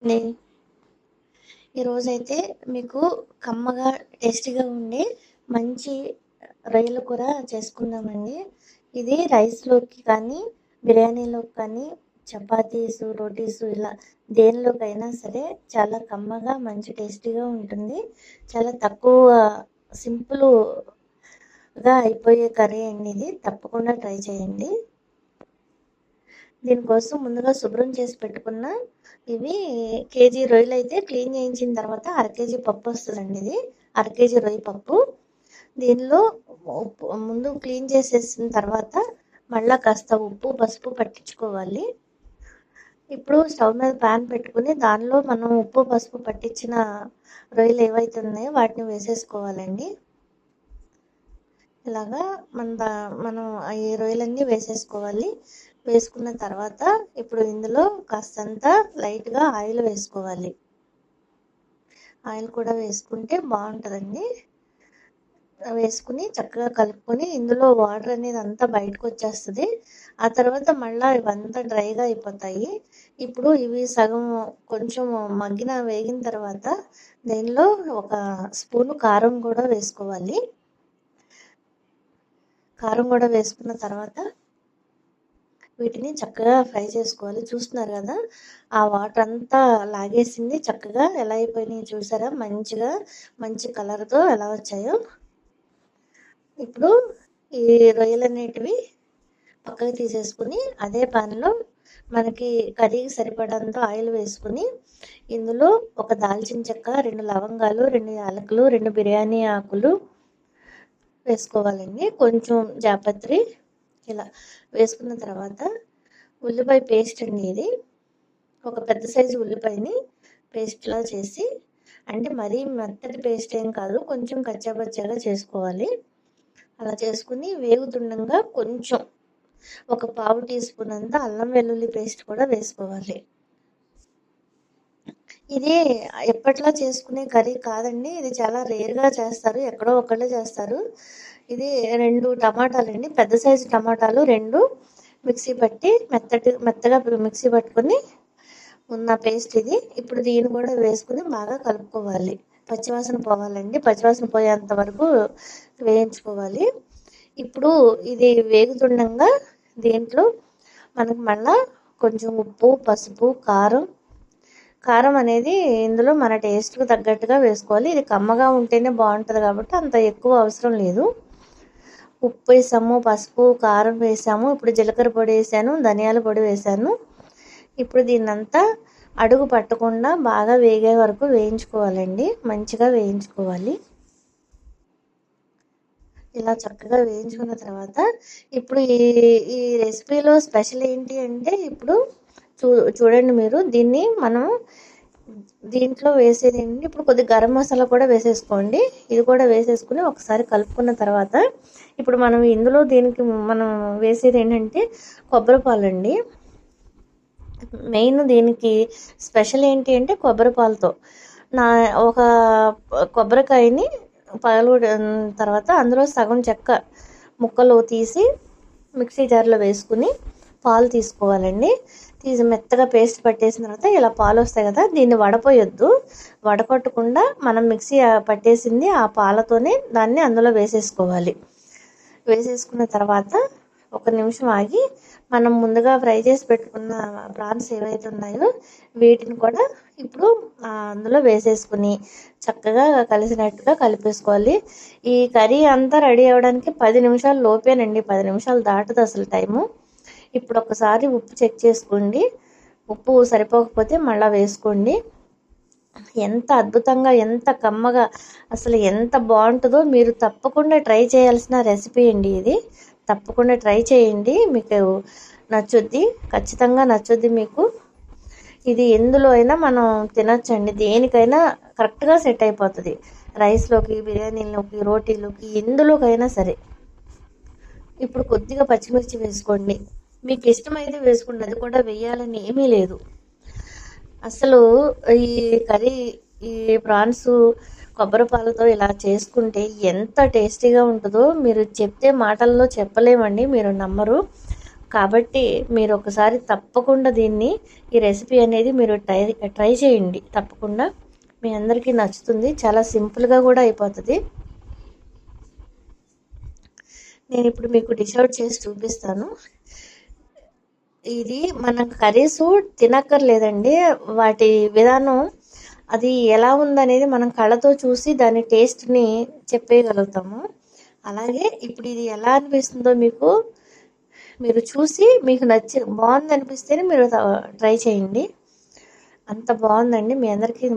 నే ఈరోజైతే మీకు కమ్మగా, టేస్టీగా ఉండే మంచి రొయ్యల కూర చేసుకుందామండి. ఇది రైస్‌లోకి కానీ, బిర్యానీలోకి కానీ, చపాతీసు, రోటీసు ఇలా దేనిలోకైనా సరే చాలా కమ్మగా, మంచి టేస్టీగా ఉంటుంది. చాలా తక్కువ సింపుల్‌గా అయిపోయే కర్రీ అండి ఇది. తప్పకుండా ట్రై చేయండి. దీనికోసం ముందుగా శుభ్రం చేసి పెట్టుకున్న ఇవి కేజీ రొయ్యలైతే క్లీన్ చేయించిన తర్వాత కేజీ పప్పు వస్తుందండి. ఇది కేజీ రొయ్య పప్పు. దీనిలో ముందు క్లీన్ చేసేసిన తర్వాత మళ్ళీ కాస్త ఉప్పు పసుపు పట్టించుకోవాలి. ఇప్పుడు స్టవ్ మీద ప్యాన్ పెట్టుకుని దానిలో మనం ఉప్పు పసుపు పట్టించిన రొయ్యలు ఏవైతే ఉన్నాయో వాటిని వేసేసుకోవాలండి. ఇలాగా మనం ఈ రొయ్యలన్నీ వేసేసుకోవాలి. వేసుకున్న తర్వాత ఇప్పుడు ఇందులో కాస్తంత లైట్గా ఆయిల్ వేసుకోవాలి. ఆయిల్ కూడా వేసుకుంటే బాగుంటుందండి. వేసుకుని చక్కగా కలుపుకొని ఇందులో వాటర్ అనేది అంతా బయటకు వచ్చేస్తుంది. ఆ తర్వాత మళ్ళీ ఇవంతా డ్రైగా అయిపోతాయి. ఇప్పుడు ఇవి సగం కొంచెం వేగిన తర్వాత దీనిలో ఒక స్పూను కారం కూడా వేసుకోవాలి. కారం కూడా వేసుకున్న తర్వాత వీటిని చక్కగా ఫ్రై చేసుకోవాలి. చూస్తున్నారు కదా, ఆ వాటర్ అంతా లాగేసింది. చక్కగా ఎలా అయిపోయినాయి చూసారా, మంచి కలర్తో ఎలా వచ్చాయో. ఇప్పుడు ఈ రొయ్యలన్నిటివి పక్కకి తీసేసుకుని అదే పాన్లో మనకి కర్రీకి సరిపడంత ఆయిల్ వేసుకుని ఇందులో ఒక దాల్చిన చెక్క, 2 లవంగాలు, 2 యాలకులు, 2 బిర్యానీ ఆకులు వేసుకోవాలండి. కొంచెం జాపత్రి ఇలా వేసుకున్న తర్వాత ఉల్లిపాయ పేస్ట్ అండి. ఇది ఒక పెద్ద సైజు ఉల్లిపాయని పేస్ట్లా చేసి, అంటే మరీ మెత్తటి పేస్ట్ ఏం కాదు, కొంచెం కచ్చాపచ్చాగా చేసుకోవాలి. అలా చేసుకుని వేగుతుండగా కొంచెం ఒక పావు టీ స్పూన్ అంతా అల్లం వెల్లుల్లి పేస్ట్ కూడా వేసుకోవాలి. ఇది ఎప్పట్లా చేసుకునే కర్రీ కాదండి. ఇది చాలా రేర్గా చేస్తారు, ఎక్కడో ఒకళ్ళే చేస్తారు. ఇది 2 టమాటాలండి, పెద్ద సైజు టమాటాలు 2 మిక్సీ పట్టి మెత్తగా మిక్సీ పట్టుకొని ఉన్న పేస్ట్ ఇది. ఇప్పుడు దీన్ని కూడా వేసుకుని బాగా కలుపుకోవాలి. పచ్చివాసన పోవాలండి, పచ్చివాసన పోయేంత వరకు వేయించుకోవాలి. ఇప్పుడు ఇది వేగుతుండగా దీంట్లో మనకు మళ్ళా కొంచెం ఉప్పు పసుపు కారం అనేది ఇందులో మన టేస్ట్కి తగ్గట్టుగా వేసుకోవాలి. ఇది కమ్మగా ఉంటేనే బాగుంటుంది కాబట్టి అంత ఎక్కువ అవసరం లేదు. ఉప్పు వేసాము, పసుపు కారం వేసాము. ఇప్పుడు జీలకర్ర పొడి వేసాను, ధనియాల పొడి వేసాను. ఇప్పుడు దీన్నంతా అడుగు పట్టకుండా బాగా వేగే వరకు వేయించుకోవాలండి. మంచిగా వేయించుకోవాలి. ఇలా చక్కగా వేయించుకున్న తర్వాత ఇప్పుడు ఈ రెసిపీలో స్పెషల్ ఏంటి అంటే, ఇప్పుడు చూడండి మీరు, దీంట్లో వేసేది ఏంటి, ఇప్పుడు కొద్దిగా గరం మసాలా కూడా వేసేసుకోండి. ఇది కూడా వేసేసుకుని ఒకసారి కలుపుకున్న తర్వాత ఇప్పుడు దీనికి మనం వేసేది ఏంటంటే కొబ్బరి పాలండి. మెయిన్ దీనికి స్పెషల్ ఏంటి అంటే కొబ్బరి పాలతో ఒక కొబ్బరికాయని తర్వాత అందులో సగం చెక్క ముక్కలు తీసి మిక్సీ జార్లో వేసుకుని పాలు తీసుకోవాలండి. తీసి మెత్తగా పేస్ట్ పట్టేసిన తర్వాత ఇలా పాలు వస్తాయి కదా, దీన్ని వడకొట్టకుండా మనం మిక్సీ పట్టేసింది ఆ పాలతోనే దాన్ని అందులో వేసేసుకోవాలి. వేసేసుకున్న తర్వాత ఒక నిమిషం ఆగి మనం ముందుగా ఫ్రై చేసి పెట్టుకున్న ప్రాన్స్ ఏవైతే ఉన్నాయో వీటిని కూడా ఇప్పుడు అందులో వేసేసుకుని చక్కగా కలిసినట్టుగా కలిపేసుకోవాలి. ఈ కర్రీ అంతా రెడీ అవ్వడానికి 10 నిమిషాలు లోపేనండి. 10 నిమిషాలు దాటదు అసలు టైము. ఇప్పుడు ఒకసారి ఉప్పు చెక్ చేసుకోండి. ఉప్పు సరిపోకపోతే మళ్ళీ వేసుకోండి. ఎంత అద్భుతంగా, ఎంత కమ్మగా, అసలు ఎంత బాగుంటుందో మీరు తప్పకుండా ట్రై చేయాల్సిన రెసిపీ అండి ఇది. తప్పకుండా ట్రై చేయండి, మీకు నచ్చుద్ది, ఖచ్చితంగా నచ్చుద్ది మీకు. ఇది ఎందులో అయినా మనం తినొచ్చండి, దేనికైనా కరెక్ట్గా సెట్ అయిపోతుంది. రైస్లోకి, బిర్యానీలోకి, రోటీలోకి, ఎందులోకైనా సరే. ఇప్పుడు కొద్దిగా పచ్చిమిర్చి వేసుకోండి, మీకు ఇష్టమైతే వేసుకోండి, అది కూడా వేయాలని ఏమీ లేదు. అసలు ఈ కర్రీ, ఈ ప్రాన్స్ కొబ్బరి పాలతో ఇలా చేసుకుంటే ఎంత టేస్టీగా ఉంటుందో మీరు చెప్తే మాటల్లో చెప్పలేమండి, మీరు నమ్మరు. కాబట్టి మీరు ఒకసారి తప్పకుండా ఈ రెసిపీ అనేది మీరు ట్రై చేయండి. తప్పకుండా మీ అందరికీ నచ్చుతుంది. చాలా సింపుల్గా కూడా అయిపోతుంది. నేను ఇప్పుడు మీకు డిష్ అవుట్ చేసి చూపిస్తాను. ఇది మనం కర్రీస్ తినక్కర్లేదండి, వాటి విధానం అది ఎలా ఉందనేది మనం కళ్ళతో చూసి దాని టేస్ట్ని చెప్పేయగలుగుతాము. అలాగే ఇప్పుడు ఇది ఎలా అనిపిస్తుందో మీరు చూసి మీకు బాగుంది అనిపిస్తేనే మీరు ట్రై చేయండి. అంత బాగుందండి. మీ అందరికీ